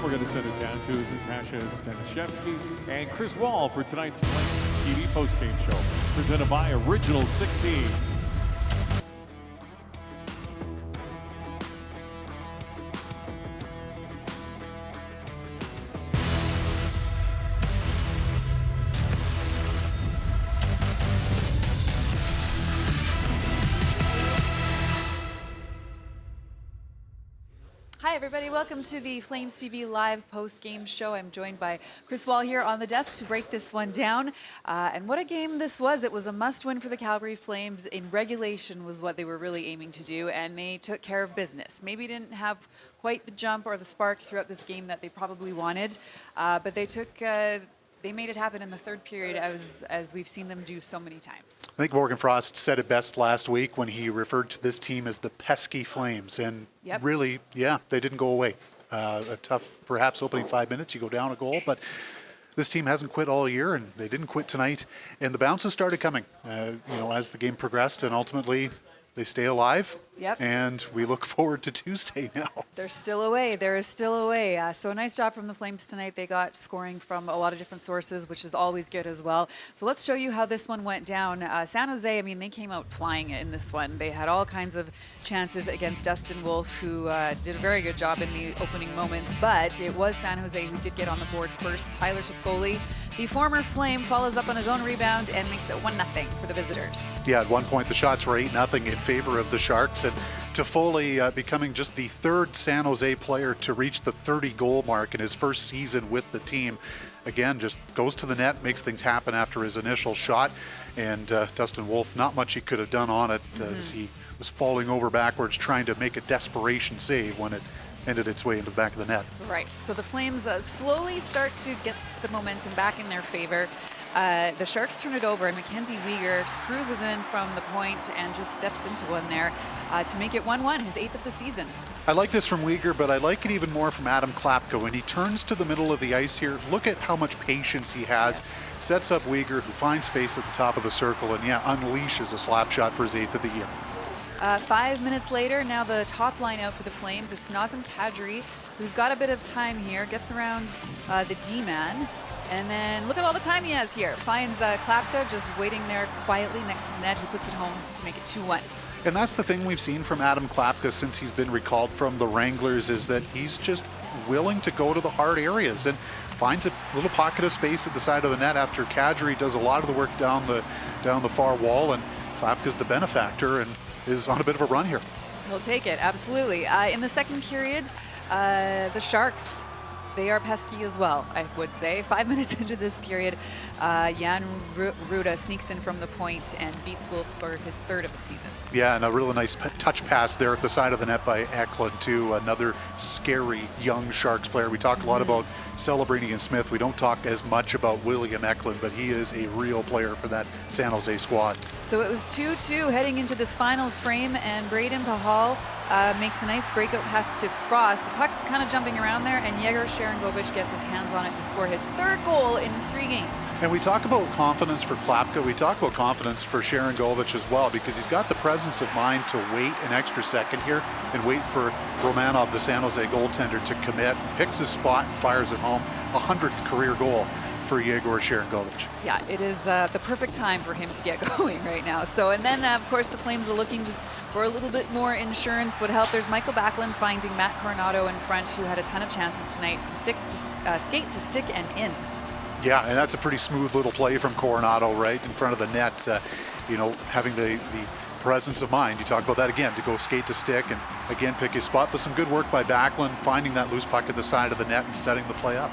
we're going to send it down to Natasha Staniszewski and Chris Wahl for tonight's Flames TV postgame show, presented by Original 16. Hi everybody, welcome to the Flames TV live post-game show. I'm joined by Chris Wahl here on the desk to break this one down. And what a game this was. It was a must-win for the Calgary Flames. In regulation was what they were really aiming to do, and they took care of business. Maybe didn't have quite the jump or the spark throughout this game that they probably wanted, but they made it happen in the third period as we've seen them do so many times. I think Morgan Frost said it best last week when he referred to this team as the pesky Flames. And really, yeah, they didn't go away. A tough, perhaps, opening 5 minutes. You go down a goal, but this team hasn't quit all year, and they didn't quit tonight. And the bounces started coming, as the game progressed, and ultimately they stay alive. Yep. And we look forward to Tuesday now. They're still away. There is still away. So a nice job from the Flames tonight. They got scoring from a lot of different sources, which is always good as well. So let's show you how this one went down. San Jose, I mean, they came out flying in this one. They had all kinds of chances against Dustin Wolf, who did a very good job in the opening moments. But it was San Jose who did get on the board first. Tyler Toffoli, the former Flame, follows up on his own rebound and makes it 1-0 for the visitors. Yeah, at one point the shots were 8-0 in favor of the Sharks. And Toffoli becoming just the third San Jose player to reach the 30-goal mark in his first season with the team. Again, just goes to the net, makes things happen after his initial shot. And Dustin Wolf, not much he could have done on it as he was falling over backwards trying to make a desperation save when it ended its way into the back of the net. Right, so the Flames slowly start to get the momentum back in their favor. The Sharks turn it over, and Mackenzie Weegar cruises in from the point and just steps into one there to make it 1-1, his 8th of the season. I like this from Weegar, but I like it even more from Adam Klapka. When he turns to the middle of the ice here, look at how much patience he has. Yes. Sets up Weegar, who finds space at the top of the circle, and unleashes a slap shot for his 8th of the year. 5 minutes later, now the top line out for the Flames. It's Nazem Kadri, who's got a bit of time here, gets around the D-man. And then look at all the time he has here. Finds Klapka just waiting there quietly next to the net, who puts it home to make it 2-1. And that's the thing we've seen from Adam Klapka since he's been recalled from the Wranglers, is that he's just willing to go to the hard areas and finds a little pocket of space at the side of the net after Kadri does a lot of the work down the far wall, and Klapka's the benefactor and is on a bit of a run here. He'll take it, absolutely. In the second period, the Sharks, they are pesky as well, I would say. 5 minutes into this period, Jan Ruda sneaks in from the point and beats Wolf for his 3rd of the season. Yeah, and a really nice touch pass there at the side of the net by Eklund, too. Another scary young Sharks player. We talk a lot about Celebrini and Smith. We don't talk as much about William Eklund, but he is a real player for that San Jose squad. So it was 2-2 heading into this final frame, and Braden Pahal makes a nice breakout pass to Frost. The puck's kind of jumping around there, and Yegor Sharangovich gets his hands on it to score his 3rd goal in 3 games. And we talk about confidence for Klapka. We talk about confidence for Sharangovich as well, because he's got the presence of mind to wait an extra second here and wait for Romanov, the San Jose goaltender, to commit. Picks his spot and fires it home. 100th career goal for Yegor Sharangovich. Yeah, it is the perfect time for him to get going right now. So, and then of course the Flames are looking just for a little bit more insurance would help. There's Michael Backlund finding Matt Coronado in front, who had a ton of chances tonight from skate to stick and in. Yeah, and that's a pretty smooth little play from Coronado right in front of the net. Having the presence of mind. You talk about that again, to go skate to stick and again pick his spot, but some good work by Backlund, finding that loose puck at the side of the net and setting the play up.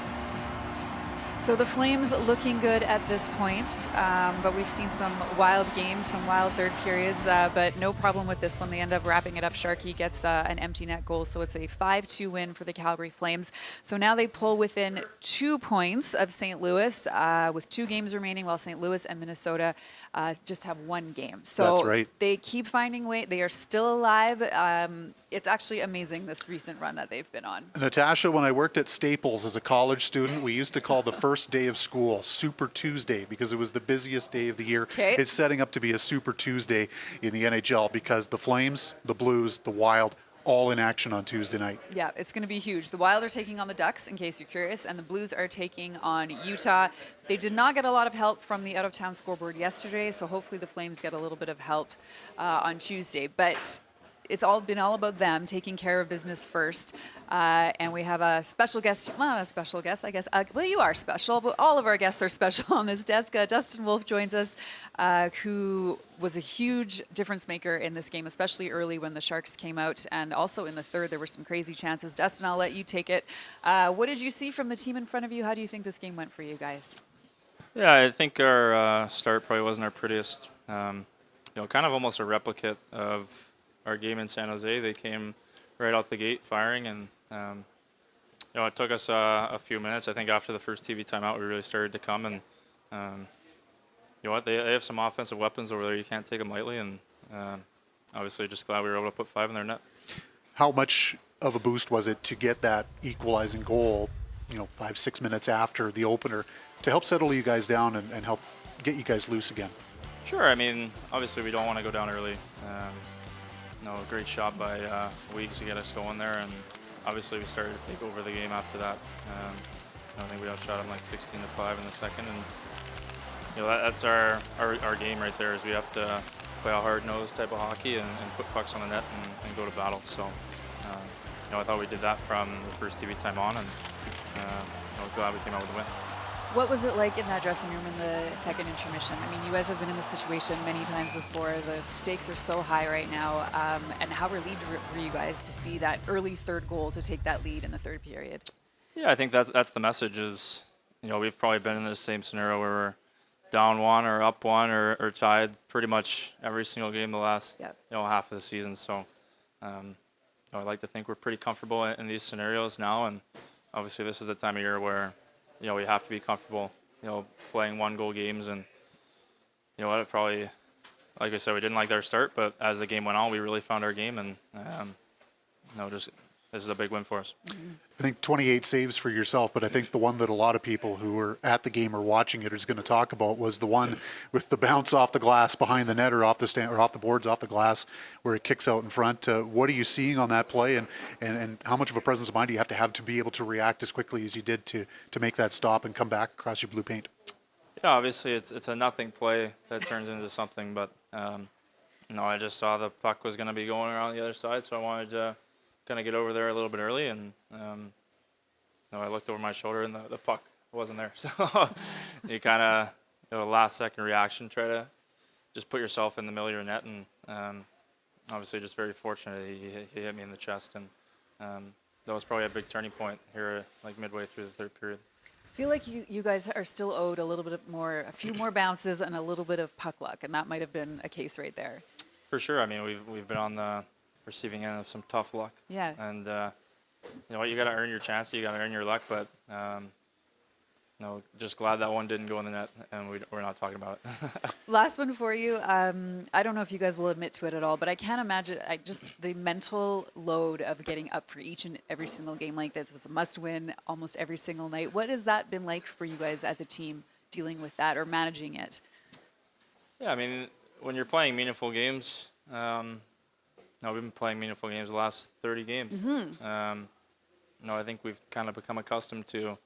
So the Flames looking good at this point, but we've seen some wild games, some wild third periods, but no problem with this one. They end up wrapping it up. Sharkey gets an empty net goal, so it's a 5-2 win for the Calgary Flames. So now they pull within 2 points of St. Louis with 2 games remaining, while St. Louis and Minnesota just have 1 game. So that's right. They keep finding way. They are still alive. It's actually amazing, this recent run that they've been on. Natasha, when I worked at Staples as a college student, we used to call the first day of school Super Tuesday because it was the busiest day of the year. Okay. It's setting up to be a Super Tuesday in the NHL because the Flames, the Blues, the Wild, all in action on Tuesday night. Yeah, it's going to be huge. The Wild are taking on the Ducks, in case you're curious, and the Blues are taking on Utah. They did not get a lot of help from the out-of-town scoreboard yesterday, so hopefully the Flames get a little bit of help on Tuesday. But it's been all about them taking care of business first. And we have a special guest, well, not a special guest, I guess. Well, you are special, but all of our guests are special on this desk. Dustin Wolf joins us, who was a huge difference maker in this game, especially early when the Sharks came out. And also in the third, there were some crazy chances. Dustin, I'll let you take it. What did you see from the team in front of you? How do you think this game went for you guys? Yeah, I think our start probably wasn't our prettiest. Kind of almost a replicate of our game in San Jose. They came right out the gate firing, and it took us a few minutes. I think after the first TV timeout, we really started to come, and they have some offensive weapons over there. You can't take them lightly, and obviously just glad we were able to put 5 in their net. How much of a boost was it to get that equalizing goal, 5-6 minutes after the opener, to help settle you guys down and help get you guys loose again? Sure. I mean, obviously we don't want to go down early. Great shot by Weegs to get us going there, and obviously we started to take over the game after that. I think we outshot them like 16-5 in the second, and that's our game right there. Is we have to play a hard-nosed type of hockey and put pucks on the net and go to battle. So I thought we did that from the first TV time on, and glad we came out with a win. What was it like in that dressing room in the second intermission? I mean, you guys have been in this situation many times before. The stakes are so high right now. And how relieved were you guys to see that early third goal to take that lead in the third period? Yeah, I think that's the message is, we've probably been in the same scenario where we're down 1 or up 1 or tied pretty much every single game the last half of the season. So I like to think we're pretty comfortable in these scenarios now. And obviously this is the time of year where we have to be comfortable, playing 1-goal games. And it probably, like I said, we didn't like our start, but as the game went on, we really found our game, and this is a big win for us. I think 28 saves for yourself, but I think the one that a lot of people who were at the game or watching it is going to talk about was the one with the bounce off the glass behind the net or off the stand or off the boards, off the glass, where it kicks out in front. What are you seeing on that play, and how much of a presence of mind do you have to be able to react as quickly as you did to make that stop and come back across your blue paint? Yeah, obviously it's a nothing play that turns into something, but I just saw the puck was going to be going around the other side, so I wanted to kind of get over there a little bit early, and I looked over my shoulder and the puck wasn't there. So you kind of, last second reaction, try to just put yourself in the middle of your net, and obviously just very fortunate he hit me in the chest, and that was probably a big turning point here, like midway through the third period. I feel like you guys are still owed a few more bounces and a little bit of puck luck, and that might have been a case right there. For sure. I mean, we've been on the receiving end of some tough luck. Yeah. And you got to earn your chance. You got to earn your luck. But just glad that one didn't go in the net, and we're not talking about it. Last one for you. I don't know if you guys will admit to it at all, but I can't imagine just the mental load of getting up for each and every single game like this. It's a must-win almost every single night. What has that been like for you guys as a team, dealing with that or managing it? Yeah, I mean, when you're playing meaningful games, we've been playing meaningful games the last 30 games. Mm-hmm. I think we've kind of become accustomed to,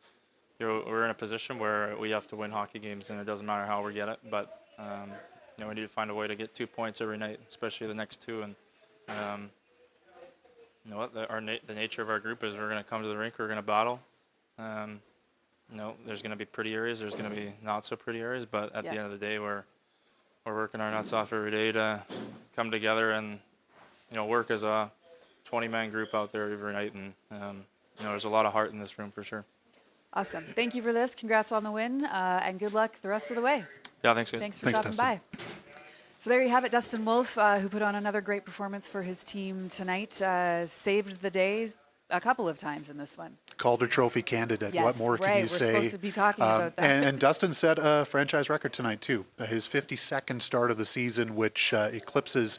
we're in a position where we have to win hockey games, and it doesn't matter how we get it. But we need to find a way to get 2 points every night, especially the next 2. And the nature of our group is we're going to come to the rink, we're going to battle. There's going to be pretty areas, there's going to be not so pretty areas, but at the end of the day, we're working our nuts off every day to come together and work as a 20-man group out there every night, and there's a lot of heart in this room for sure. Awesome. Thank you for this. Congrats on the win, and good luck the rest of the way. Yeah, thanks, guys. Thanks for stopping by. So there you have it, Dustin Wolf, who put on another great performance for his team tonight, saved the day a couple of times in this one. Calder Trophy candidate. Yes, what more right. can you say? We're supposed to be talking about that. And Dustin set a franchise record tonight, too. His 52nd start of the season, which eclipses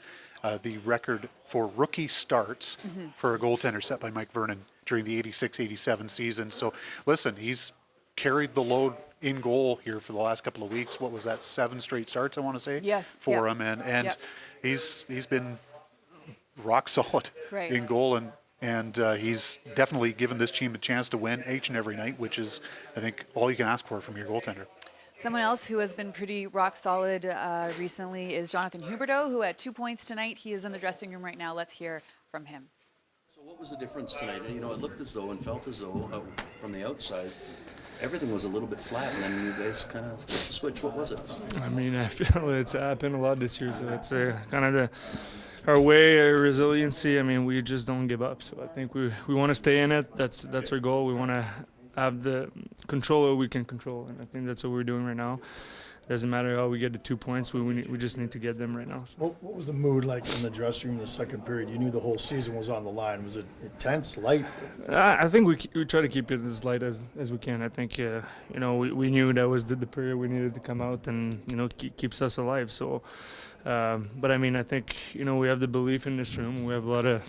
the record for rookie starts for a goaltender set by Mike Vernon during the 86-87 season. So, listen, he's carried the load in goal here for the last couple of weeks. What was that, 7 straight starts, I want to say? Yes. For him. And he's been rock solid Right. in goal, and he's definitely given this team a chance to win each and every night, which is, I think, all you can ask for from your goaltender. Someone else who has been pretty rock solid recently is Jonathan Huberdeau, who had 2 points tonight. He is in the dressing room right now. Let's hear from him. So what was the difference tonight? You know, it looked as though and felt as though from the outside, everything was a little bit flat, and then you guys kind of switched. What was it? I mean, I feel it's happened a lot this year, so it's kind of our way, our resiliency. I mean, we just don't give up. So I think we want to stay in it. That's our goal. We want to have the control that we can control, and I think that's what we're doing right now. Doesn't matter how we get the 2 points, we just need to get them right now. So. What was the mood like in the dressing room in the second period? You knew the whole season was on the line. Was it intense, light? I think we try to keep it as light as we can. I think you know, we knew that was the period we needed to come out and, you know, keeps us alive. So, but I mean, I think, you know, we have the belief in this room. We have a lot of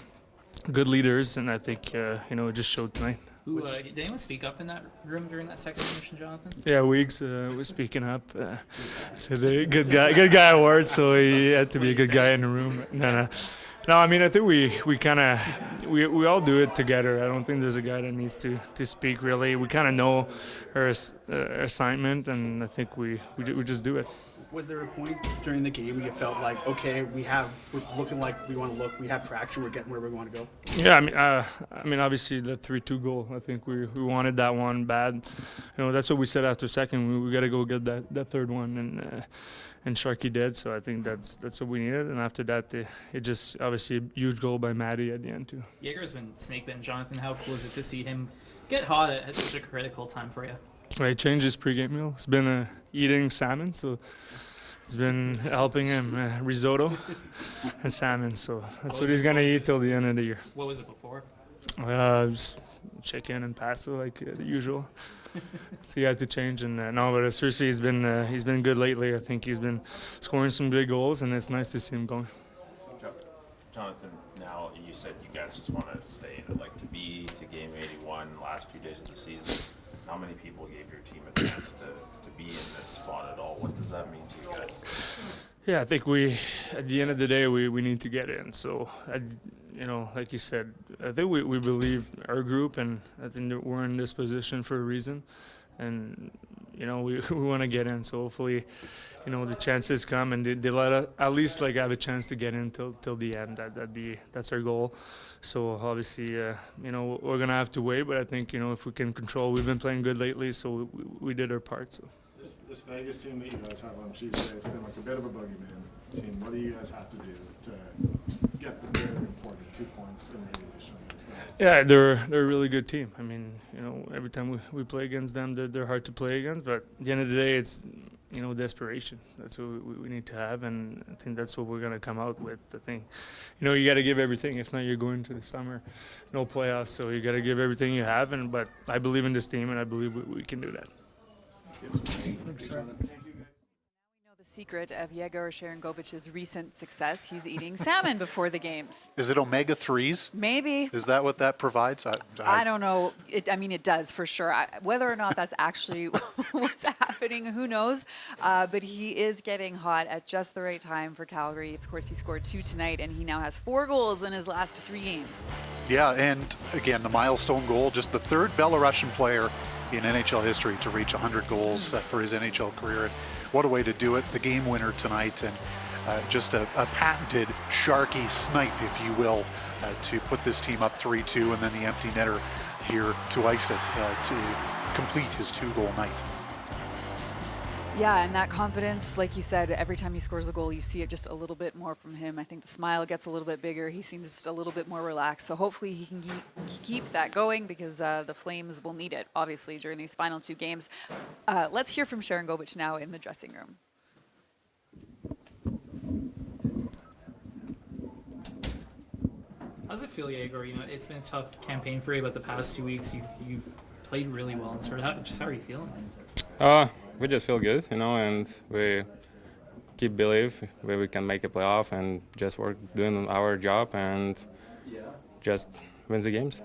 good leaders, and I think you know, it just showed tonight. Did anyone speak up in that room during that second intermission, Jonathan? Yeah, Weeks was speaking up today. Good guy award, so he had to be a good guy in the room. No, I mean, I think we kind of we all do it together. I don't think there's a guy that needs to speak really. We kind of know our assignment, and I think we just do it. Was there a point during the game where you felt like, okay, we're looking like we want to look, we have traction, we're getting where we want to go? Yeah, I mean, obviously the 3-2 goal. I think we wanted that one bad. You know, that's what we said after second. We got to go get that third one, and Sharky did. So I think that's what we needed. And after that, it just obviously a huge goal by Maddie at the end too. Yegor's been snake bitten. Jonathan, how cool is it to see him get hot at such a critical time for you? Right, changed his pregame meal. He's been eating salmon, so it's been helping him risotto and salmon. So that's what he's gonna eat till the end of the year. What was it before? Just chicken and pasta like the usual. So he had to change, and no, but seriously, he's been good lately. I think he's been scoring some big goals, and it's nice to see him going. Jonathan, now you said you guys just want to stay in it, like to be to game 81, last few days of the season. How many people gave your team a chance to be in this spot at all? What does that mean to you guys? Yeah, I think at the end of the day, we need to get in. So, you know, like you said, I think we believe our group, and I think that we're in this position for a reason. And, you know, we want to get in. So hopefully, you know, the chances come and they let us at least like have a chance to get in till the end. That's our goal. So obviously, you know, we're gonna have to wait. But I think, you know, if we can control, we've been playing good lately, so we did our part. So. This Vegas team that you guys have on Tuesday has been like a bit of a boogeyman team. What do you guys have to do to get the very important 2 points in regulation against them? Yeah, they're a really good team. I mean, you know, every time we play against them, they're hard to play against. But at the end of the day, it's, you know, desperation. That's what we need to have, and I think that's what we're going to come out with. I think, you know, you got to give everything. If not, you're going to the summer, no playoffs. So you got to give everything you have. But I believe in this team, and I believe we can do that. The secret of Yegor Sharangovich's recent success. He's eating salmon before the games. Is it omega-3s? Maybe. Is that what that provides? I don't know. I mean, it does for sure. Whether or not that's actually what's happening, who knows? But he is getting hot at just the right time for Calgary. Of course, he scored 2 tonight, and he now has 4 goals in his last 3 games. Yeah, and again, the milestone goal, just the 3rd Belarusian player in NHL history to reach 100 goals for his NHL career. And what a way to do it. The game winner tonight, and just a patented Sharky snipe, if you will, to put this team up 3-2, and then the empty netter here to ice it to complete his 2-goal night. Yeah, and that confidence, like you said, every time he scores a goal, you see it just a little bit more from him. I think the smile gets a little bit bigger. He seems just a little bit more relaxed. So hopefully he can keep that going, because the Flames will need it, obviously, during these final 2 games. Let's hear from Sharangovich now in the dressing room. How does it feel, Yegor? You know, it's been a tough campaign for you, but the past 2 weeks you played really well. And sort of how are you feeling? We just feel good, you know, and we keep believe where we can make a playoff and just work doing our job and just win the games.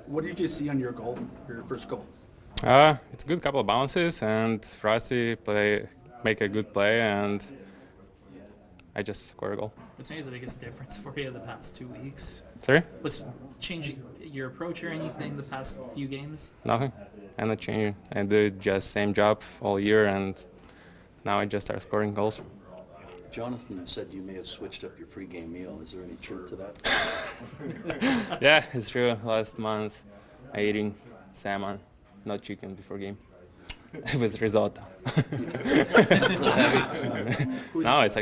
What did you see on your goal, your first goal? It's a good couple of bounces, and Frosty make a good play, and I just scored a goal. What's maybe the biggest difference for you the past 2 weeks? Sorry? What's changing your approach or anything the past few games? Nothing. I'm not changing. I do just same job all year, and now I just start scoring goals. Jonathan said you may have switched up your pregame meal. Is there any truth to that? Yeah, it's true. Last month I eating salmon, not chicken before game. With risotto. No, it's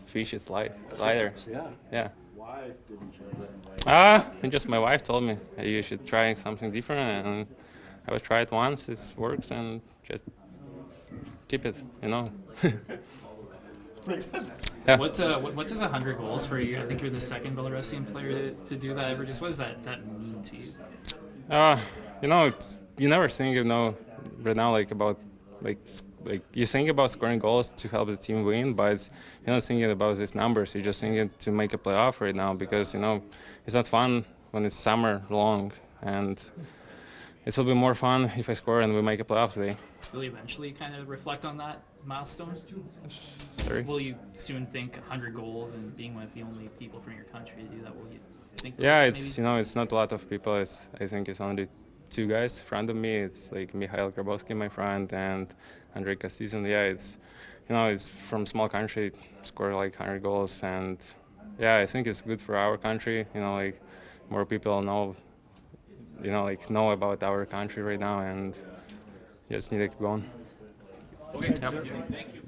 fish. It's lighter. Yeah. Why didn't you? Just my wife told me you should try something different, and I was try it once. It works, and just keep it. Yeah. What does 100 goals for you? I think you're the second Belarusian player to do that ever. Just what does that mean to you? You never think, right now, about you think about scoring goals to help the team win, but you're not thinking about these numbers. You're just thinking to make a playoff right now because it's not fun when it's summer long, and it will be more fun if I score and we make a playoff today. Will you eventually kind of reflect on that milestone? Sorry? Will you soon think 100 goals and being one of the only people from your country to do that? Will you think? Yeah, it's it's not a lot of people. I think it's only 2 guys in front of me. It's like Mikhail Grabowski, my friend, and Andrei Kostizin. Yeah, it's from small country, score like 100 goals, and yeah, I think it's good for our country. More people know about our country right now, and just need to keep going. Okay, thank you.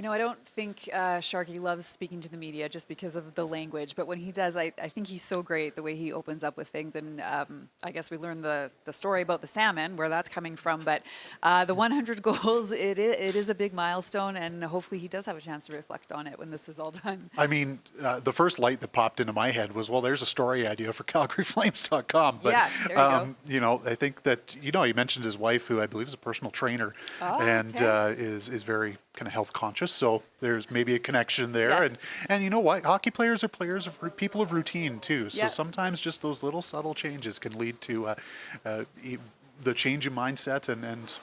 I don't think Sharky loves speaking to the media just because of the language, but when he does, I think he's so great the way he opens up with things. And I guess we learned the story about the salmon, where that's coming from. But the 100 goals, it is a big milestone, and hopefully he does have a chance to reflect on it when this is all done. I mean, the first light that popped into my head was, well, there's a story idea for CalgaryFlames.com. But, yeah, there you go. I think that, he mentioned his wife, who I believe is a personal trainer, is very kind of health conscious. So there's maybe a connection there. Yes. And you know what? Hockey players are people of routine too. So sometimes just those little subtle changes can lead to the change in mindset and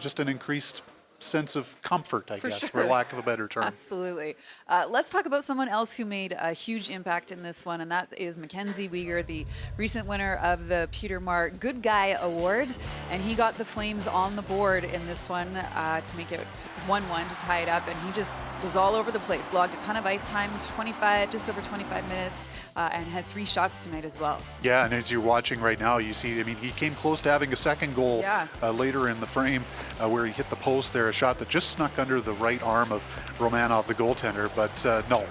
just an increased sense of comfort, I guess, for lack of a better term. Absolutely. Let's talk about someone else who made a huge impact in this one, and that is Mackenzie Weegar, the recent winner of the Peter Marr Good Guy Award. And he got the Flames on the board in this one to make it 1-1 to tie it up, and he just was all over the place, logged a ton of ice time, just over 25 minutes, and had 3 shots tonight as well. Yeah, and as you're watching right now, you see, he came close to having a second goal later in the frame where he hit the post there, a shot that just snuck under the right arm of Romanov, the goaltender. But no,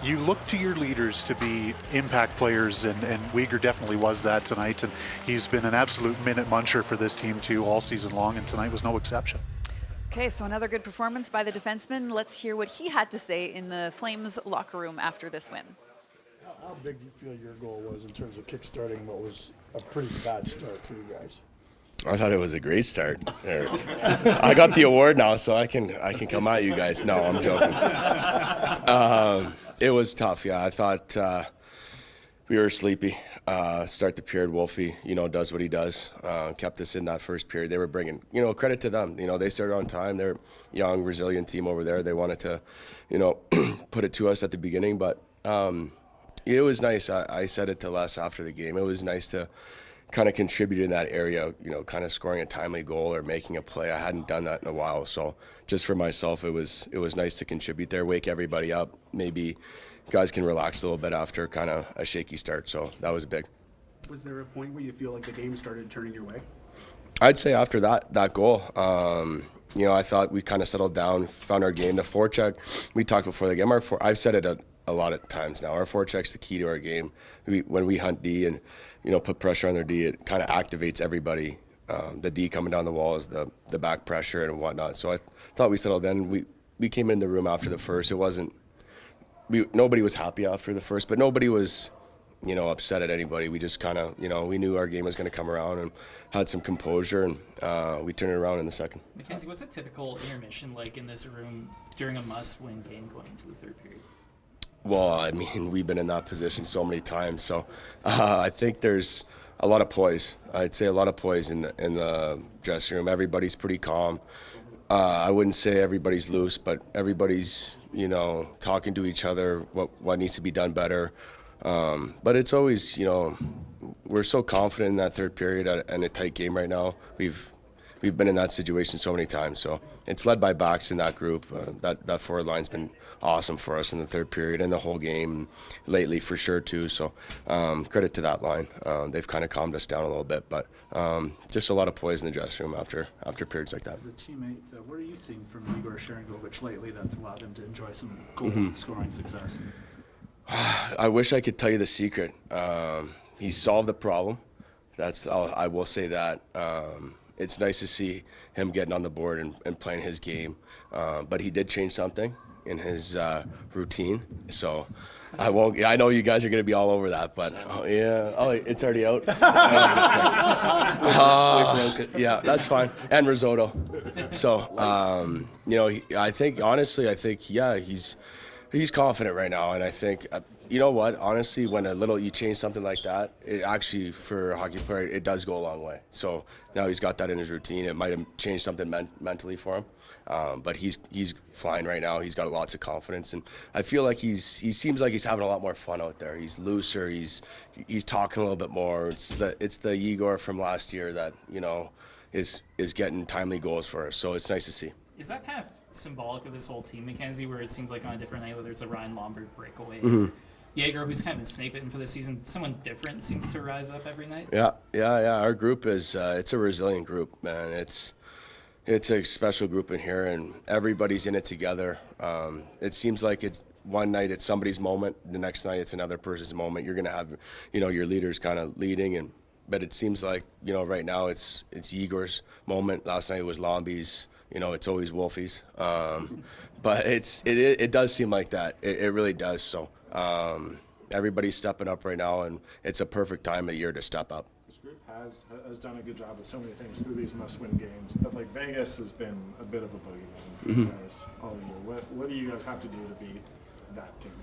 you look to your leaders to be impact players, and Weegar definitely was that tonight, and he's been an absolute minute muncher for this team too all season long, and tonight was no exception. Okay, so another good performance by the defenseman. Let's hear what he had to say in the Flames locker room after this win. How big do you feel your goal was in terms of kickstarting what was a pretty bad start for you guys? I thought it was a great start. I got the award now, so I can come at you guys. No, I'm joking. It was tough. Yeah, I thought we were sleepy. Start the period, Wolfie, does what he does. Kept us in that first period. They were bringing, credit to them. They started on time. They're a young, resilient team over there. They wanted to, put it to us at the beginning. But it was nice. I said it to Les after the game. It was nice to kind of contribute in that area, kind of scoring a timely goal or making a play. I hadn't done that in a while. So just for myself, it was nice to contribute there, wake everybody up. Maybe guys can relax a little bit after kind of a shaky start. So that was big. Was there a point where you feel like the game started turning your way? I'd say after that goal, I thought we kind of settled down, found our game. The forecheck, we talked before the game. I've said it a lot of times now. Our forecheck's the key to our game. When we hunt D and put pressure on their D, it kind of activates everybody. The D coming down the wall is the back pressure and whatnot. So I thought we settled in. We came in the room after the first. It wasn't. Nobody was happy after the first, but nobody was, upset at anybody. We just kind of, we knew our game was going to come around and had some composure, and we turned it around in the second. Mackenzie, what's a typical intermission like in this room during a must-win game going into the third period? Well, we've been in that position so many times, so I think there's a lot of poise. I'd say a lot of poise in the dressing room. Everybody's pretty calm. I wouldn't say everybody's loose, but everybody's, talking to each other, what needs to be done better. But it's always, we're so confident in that third period and a tight game right now. We've been in that situation so many times. So it's led by backs in that group. That forward line's been awesome for us in the third period and the whole game lately for sure too. So credit to that line. They've kind of calmed us down a little bit, but just a lot of poise in the dressing room after periods like that. As a teammate, what are you seeing from Yegor Sharangovich lately that's allowed him to enjoy some goal scoring success? I wish I could tell you the secret. He solved the problem. I will say that. It's nice to see him getting on the board and playing his game. But he did change something in his routine. So I won't. I know you guys are going to be all over that, but yeah. Oh, it's already out. We broke it. Yeah, that's fine. And risotto. So I think honestly, he's confident right now, and I think. You know what? Honestly, when you change something like that, it actually, for a hockey player, it does go a long way. So now he's got that in his routine. It might have changed something mentally for him, but he's flying right now. He's got lots of confidence, and I feel like he seems like he's having a lot more fun out there. He's looser. He's talking a little bit more. It's the Yegor from last year that is getting timely goals for us. So it's nice to see. Is that kind of symbolic of this whole team, Mackenzie, where it seems like on a different night, whether it's a Ryan Lombard breakaway, Yegor, who's kind of been snake-bitten for the season, someone different seems to rise up every night? Yeah. Our group is, it's a resilient group, man. It's a special group in here, and everybody's in it together. It seems like it's one night it's somebody's moment, the next night it's another person's moment. You're going to have, your leaders kind of leading, but it seems like, right now it's Yegor's moment. Last night it was Lombi's. It's always Wolfie's. But it does seem like that. It really does. So everybody's stepping up right now, and it's a perfect time of year to step up. This group has done a good job with so many things through these must-win games. But Vegas has been a bit of a boogeyman for you guys all year. What do you guys have to do to beat that team?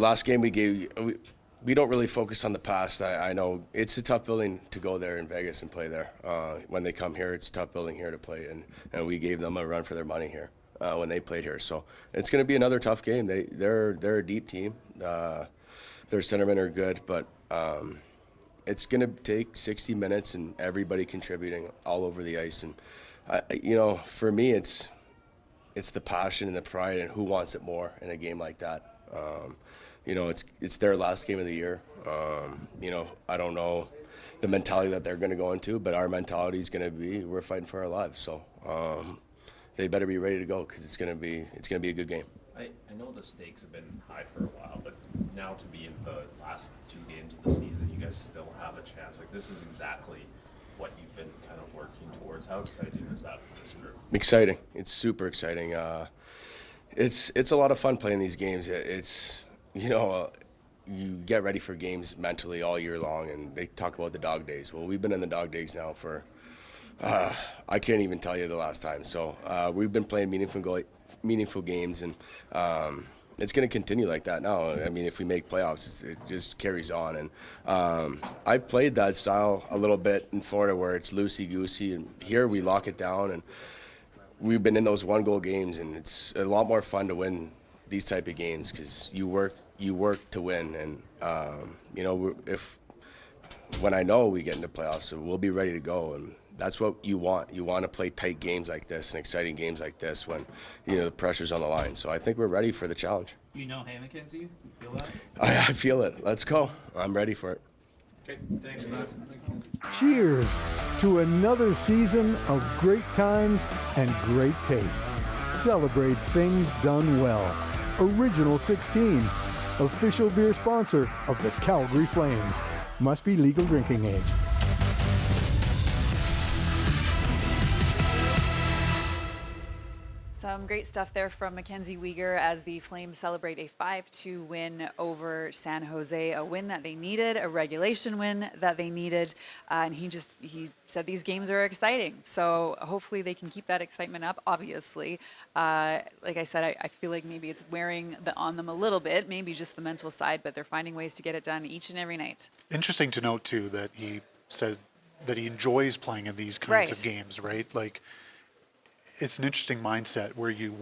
Last game we don't really focus on the past. I know it's a tough building to go there in Vegas and play there. When they come here, it's a tough building here to play, and we gave them a run for their money here when they played here. So it's going to be another tough game. They're a deep team. Their centermen are good, but it's going to take 60 minutes and everybody contributing all over the ice. And for me, it's the passion and the pride and who wants it more in a game like that. It's their last game of the year. I don't know the mentality that they're going to go into, but our mentality is going to be we're fighting for our lives. So they better be ready to go because it's going to be a good game. I know the stakes have been high for a while, but now to be in the last two games of the season, you guys still have a chance. This is exactly what you've been kind of working towards. How exciting is that for this group? Exciting. It's super exciting. It's a lot of fun playing these games. You get ready for games mentally all year long, and they talk about the dog days. Well, we've been in the dog days now for, I can't even tell you the last time. So we've been playing meaningful games, and it's going to continue like that now. I mean, if we make playoffs, it just carries on. And I played that style a little bit in Florida where it's loosey-goosey, and here we lock it down, and we've been in those one-goal games, and it's a lot more fun to win these type of games because you work to win, and when I know we get into playoffs, so we'll be ready to go, and that's what you want. You want to play tight games like this and exciting games like this when the pressure's on the line. So I think we're ready for the challenge. Hey, Mackenzie, you feel that? I feel it. Let's go. I'm ready for it. Okay, thanks, guys. Cheers to another season of great times and great taste. Celebrate things done well. Original 16, official beer sponsor of the Calgary Flames. Must be legal drinking age. Some great stuff there from Mackenzie Weegar as the Flames celebrate a 5-2 win over San Jose, a win that they needed, a regulation win that they needed, and he said these games are exciting. So hopefully they can keep that excitement up. Obviously, like I said, I feel like maybe it's wearing on them a little bit, maybe just the mental side, but they're finding ways to get it done each and every night. Interesting to note too that he said that he enjoys playing in these kinds of games, right? Like, it's an interesting mindset where you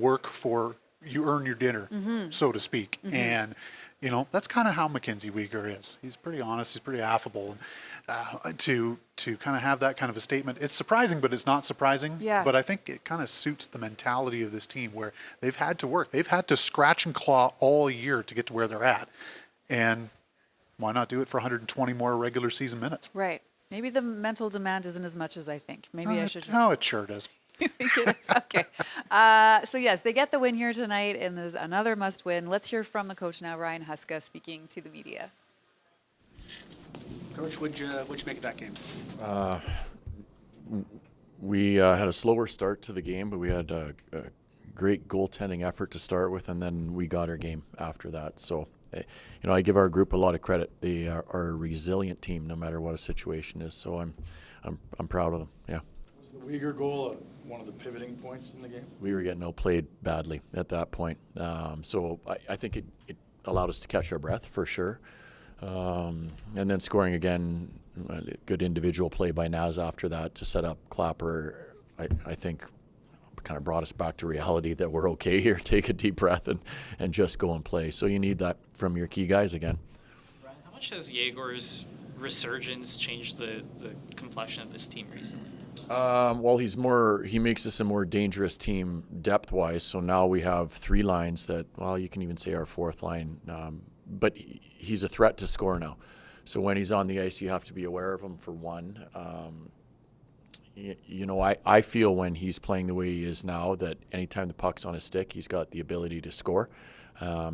earn your dinner, so to speak. And, you know, that's kind of how Mackenzie Weegar is. He's pretty honest, he's pretty affable. To kind of have that kind of a statement, it's surprising, but it's not surprising. Yeah. But I think it kind of suits the mentality of this team where they've had to work. They've had to scratch and claw all year to get to where they're at. And why not do it for 120 more regular season minutes? Right. Maybe the mental demand isn't as much as I think. Maybe I should just... No, it sure does. Okay. So, yes, they get the win here tonight, and there's another must-win. Let's hear from the coach now, Ryan Huska, speaking to the media. Coach, what'd you make of that game? We had a slower start to the game, but we had a great goaltending effort to start with, and then we got our game after that. So, you know, I give our group a lot of credit. They are a resilient team, no matter what a situation is. So I'm proud of them. Yeah. Was the Weegar goal one of the pivoting points in the game? We were getting outplayed badly at that point. So I think it allowed us to catch our breath for sure. And then scoring again, a good individual play by Naz after that to set up Clapper, I think kind of brought us back to reality that we're okay here. Take a deep breath and just go and play. So you need that from your key guys again. Ryan, how much has Yegor's resurgence changed the complexion of this team recently? Well, he makes us a more dangerous team depth-wise. So now we have three lines that, well, you can even say our fourth line. But he's a threat to score now. So when he's on the ice, you have to be aware of him for one. You know, I feel when he's playing the way he is now that anytime the puck's on his stick, he's got the ability to score.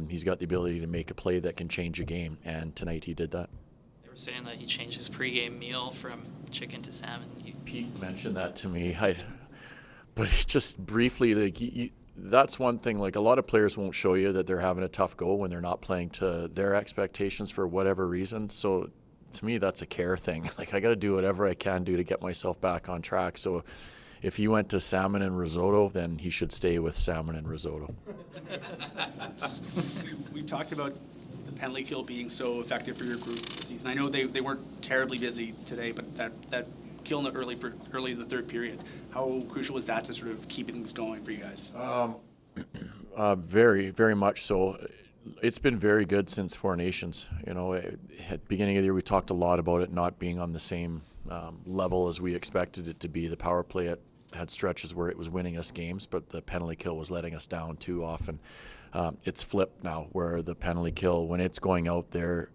He's got the ability to make a play that can change a game, and tonight he did that. They were saying that he changed his pregame meal from chicken to salmon. Pete mentioned that to me, but just briefly, like that's one thing. Like a lot of players won't show you that they're having a tough go when they're not playing to their expectations for whatever reason. So to me, that's a care thing. Like I got to do whatever I can do to get myself back on track. So if he went to salmon and risotto, then he should stay with salmon and risotto. We've talked about the penalty kill being so effective for your group this season. I know they weren't terribly busy today, but that kill in the early in the third period, how crucial was that to sort of keep things going for you guys? Very, very much so. It's been very good since Four Nations. You know, at the beginning of the year, we talked a lot about it not being on the same level as we expected it to be. The power play had stretches where it was winning us games, but the penalty kill was letting us down too often. It's flipped now, where the penalty kill, when it's going out there,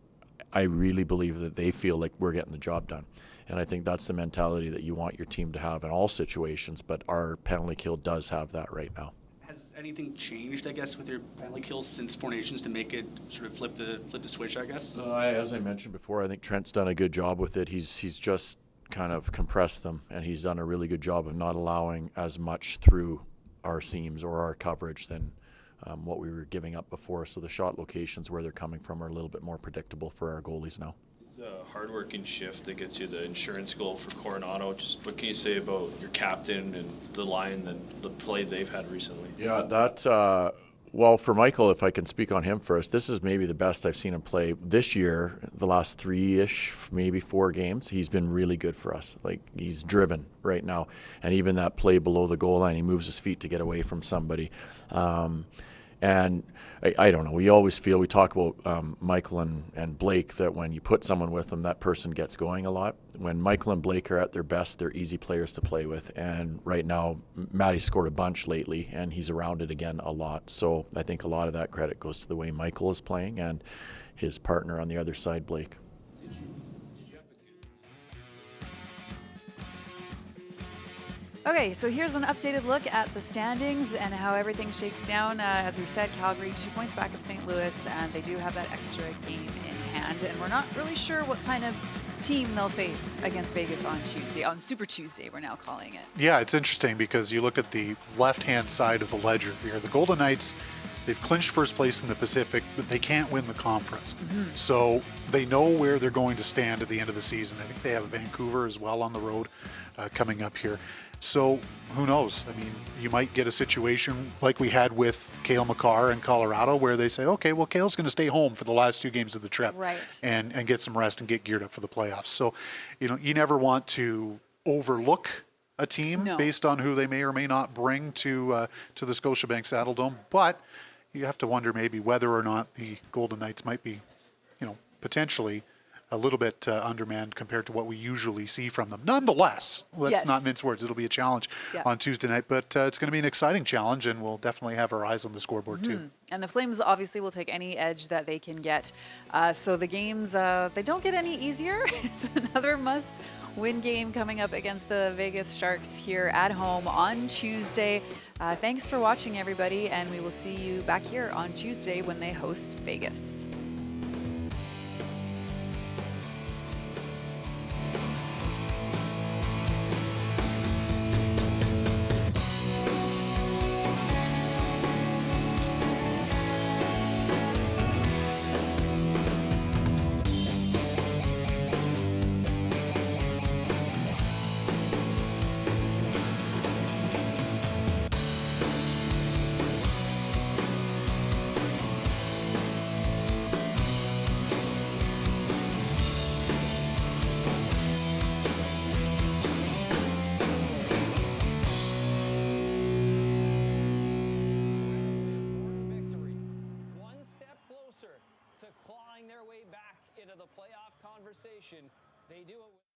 I really believe that they feel like we're getting the job done. And I think that's the mentality that you want your team to have in all situations, but our penalty kill does have that right now. Has anything changed, I guess, with your penalty kills since Four Nations to make it sort of flip the switch, I guess? As I mentioned before, I think Trent's done a good job with it. He's just kind of compressed them, and he's done a really good job of not allowing as much through our seams or our coverage than what we were giving up before. So the shot locations where they're coming from are a little bit more predictable for our goalies now. It's a hard-working shift that gets you the insurance goal for Coronado. Just what can you say about your captain and the line and the play they've had recently? Yeah, well, for Michael, if I can speak on him first, this is maybe the best I've seen him play this year. The last 3-ish, maybe 4 games, he's been really good for us. Like, he's driven right now. And even that play below the goal line, he moves his feet to get away from somebody. And I don't know, we talk about Michael and Blake, that when you put someone with them, that person gets going a lot. When Michael and Blake are at their best, they're easy players to play with. And right now, Matty scored a bunch lately, and he's around it again a lot. So I think a lot of that credit goes to the way Michael is playing and his partner on the other side, Blake. Okay, so here's an updated look at the standings and how everything shakes down. As we said, Calgary 2 points back of St. Louis, and they do have that extra game in hand. And we're not really sure what kind of team they'll face against Vegas on Tuesday, on Super Tuesday, we're now calling it. Yeah, it's interesting because you look at the left-hand side of the ledger here. The Golden Knights, they've clinched first place in the Pacific, but they can't win the conference. So they know where they're going to stand at the end of the season. I think they have Vancouver as well on the road coming up here. So who knows? I mean, you might get a situation like we had with Cale Makar in Colorado where they say, okay, well, Cale's going to stay home for the last 2 games of the trip and get some rest and get geared up for the playoffs. So, you never want to overlook a team based on who they may or may not bring to the Scotiabank Saddledome, but you have to wonder maybe whether or not the Golden Knights might be, potentially a little bit undermanned compared to what we usually see from them. Nonetheless, let's not mince words. It'll be a challenge on Tuesday night, but it's going to be an exciting challenge, and we'll definitely have our eyes on the scoreboard too. And the Flames obviously will take any edge that they can get. So the games, they don't get any easier. It's another must-win game coming up against the Vegas Sharks here at home on Tuesday. Thanks for watching, everybody, and we will see you back here on Tuesday when they host Vegas. To clawing their way back into the playoff conversation. They do it.